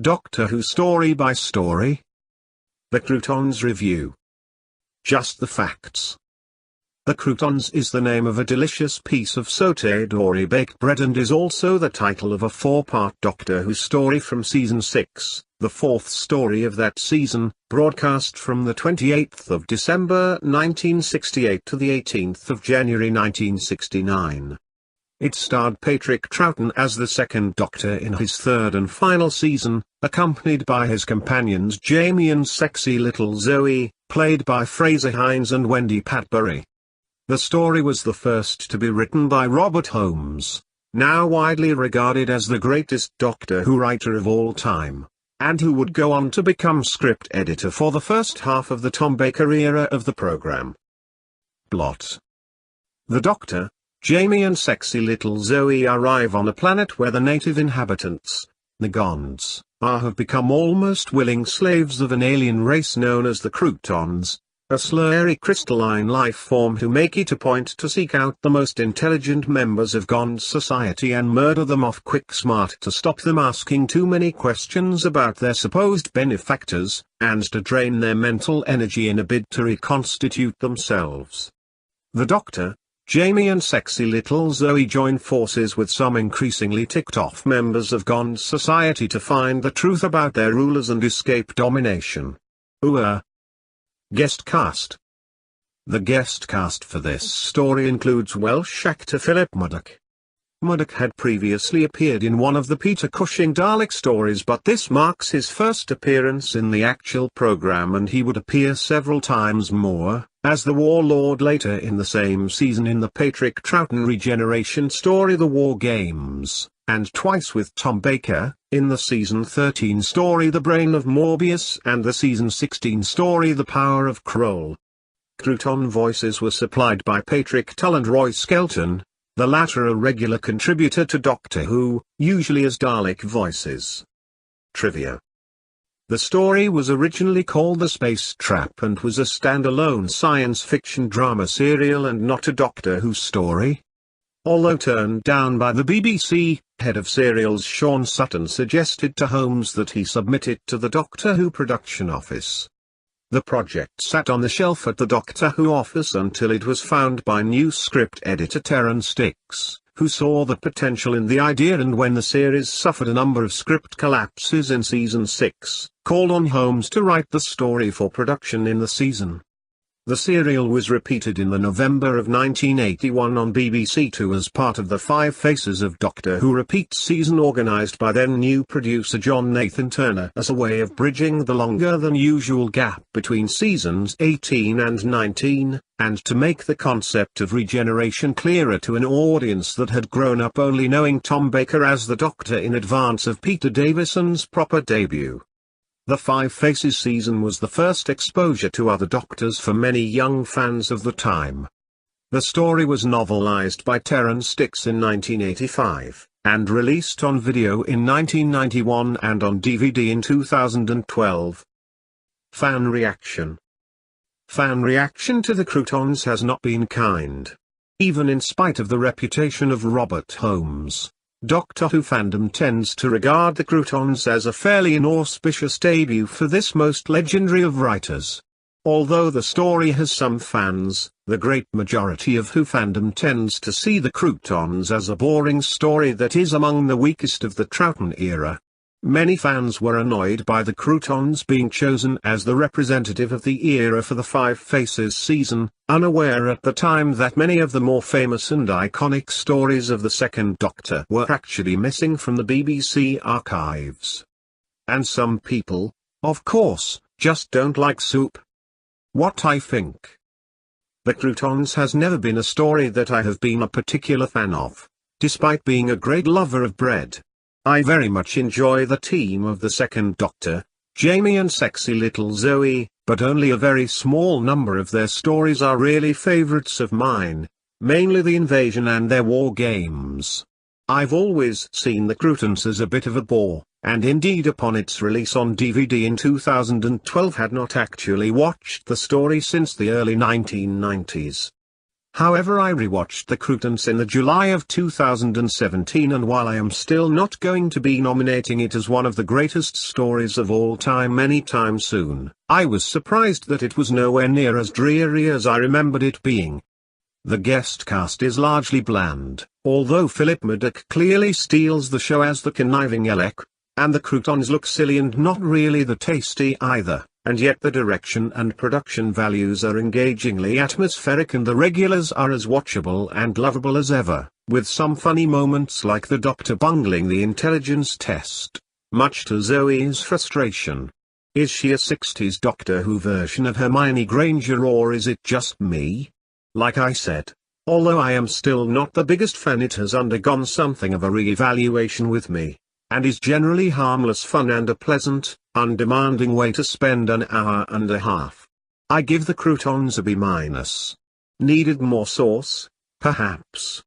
Doctor Who Story by Story. The Krotons Review. Just the facts. The Krotons is the name of a delicious piece of sautéed or baked bread and is also the title of a 4-part Doctor Who story from Season 6, the 4th story of that season, broadcast from the 28th of December 1968 to the 18th of January 1969. It starred Patrick Troughton as the second Doctor in his third and final season, accompanied by his companions Jamie and sexy little Zoe, played by Fraser Hines and Wendy Patbury. The story was the first to be written by Robert Holmes, now widely regarded as the greatest Doctor Who writer of all time, and who would go on to become script editor for the first half of the Tom Baker era of the program. Plot. The Doctor, Jamie and sexy little Zoe arrive on a planet where the native inhabitants, the Gonds, have become almost willing slaves of an alien race known as the Krotons, a slurry crystalline life form who make it a point to seek out the most intelligent members of Gond society and murder them off quick smart to stop them asking too many questions about their supposed benefactors, and to drain their mental energy in a bid to reconstitute themselves. The Doctor, Jamie and sexy little Zoe join forces with some increasingly ticked-off members of Gond society to find the truth about their rulers and escape domination. Guest cast. The guest cast for this story includes Welsh actor Philip Murdoch. Murdoch had previously appeared in one of the Peter Cushing Dalek stories, but this marks his first appearance in the actual program, and he would appear several times more, as the Warlord later in the same season in the Patrick Troughton regeneration story The War Games, and twice with Tom Baker, in the Season 13 story The Brain of Morbius and the Season 16 story The Power of Kroll. Kroton voices were supplied by Patrick Tull and Roy Skelton, the latter a regular contributor to Doctor Who, usually as Dalek voices. Trivia. The story was originally called The Space Trap and was a standalone science fiction drama serial and not a Doctor Who story. Although turned down by the BBC, head of serials Sean Sutton suggested to Holmes that he submit it to the Doctor Who production office. The project sat on the shelf at the Doctor Who office until it was found by new script editor Terence Dix, who saw the potential in the idea, and when the series suffered a number of script collapses in Season 6, called on Holmes to write the story for production in the season. The serial was repeated in the November of 1981 on BBC Two as part of the Five Faces of Doctor Who repeat season organised by then new producer John Nathan Turner as a way of bridging the longer than usual gap between seasons 18 and 19, and to make the concept of regeneration clearer to an audience that had grown up only knowing Tom Baker as the Doctor in advance of Peter Davison's proper debut. The Five Faces season was the first exposure to other Doctors for many young fans of the time. The story was novelized by Terence Dix in 1985, and released on video in 1991 and on DVD in 2012. Fan reaction. Fan reaction to the Krotons has not been kind. Even in spite of the reputation of Robert Holmes, Doctor Who fandom tends to regard the Krotons as a fairly inauspicious debut for this most legendary of writers. Although the story has some fans, the great majority of Who fandom tends to see the Krotons as a boring story that is among the weakest of the Troughton era. Many fans were annoyed by the Krotons being chosen as the representative of the era for the Five Faces season, unaware at the time that many of the more famous and iconic stories of the Second Doctor were actually missing from the BBC archives. And some people, of course, just don't like soup. What I think. The Krotons has never been a story that I have been a particular fan of, despite being a great lover of bread. I very much enjoy the team of the Second Doctor, Jamie and sexy little Zoe, but only a very small number of their stories are really favourites of mine, mainly The Invasion and their War Games. I've always seen the Krotons as a bit of a bore, and indeed upon its release on DVD in 2012 had not actually watched the story since the early 1990s. However, I rewatched the Krotons in the July of 2017, and while I am still not going to be nominating it as one of the greatest stories of all time anytime soon, I was surprised that it was nowhere near as dreary as I remembered it being. The guest cast is largely bland, although Philip Murdoch clearly steals the show as the conniving Alec, and the Krotons look silly and not really that tasty either. And yet the direction and production values are engagingly atmospheric, and the regulars are as watchable and lovable as ever, with some funny moments like the Doctor bungling the intelligence test, much to Zoe's frustration. Is she a 60s Doctor Who version of Hermione Granger, or is it just me? Like I said, although I am still not the biggest fan, it has undergone something of a re-evaluation with me, and is generally harmless fun and a pleasant, undemanding way to spend an hour and a half. I give the Krotons a B-. Needed more sauce? Perhaps.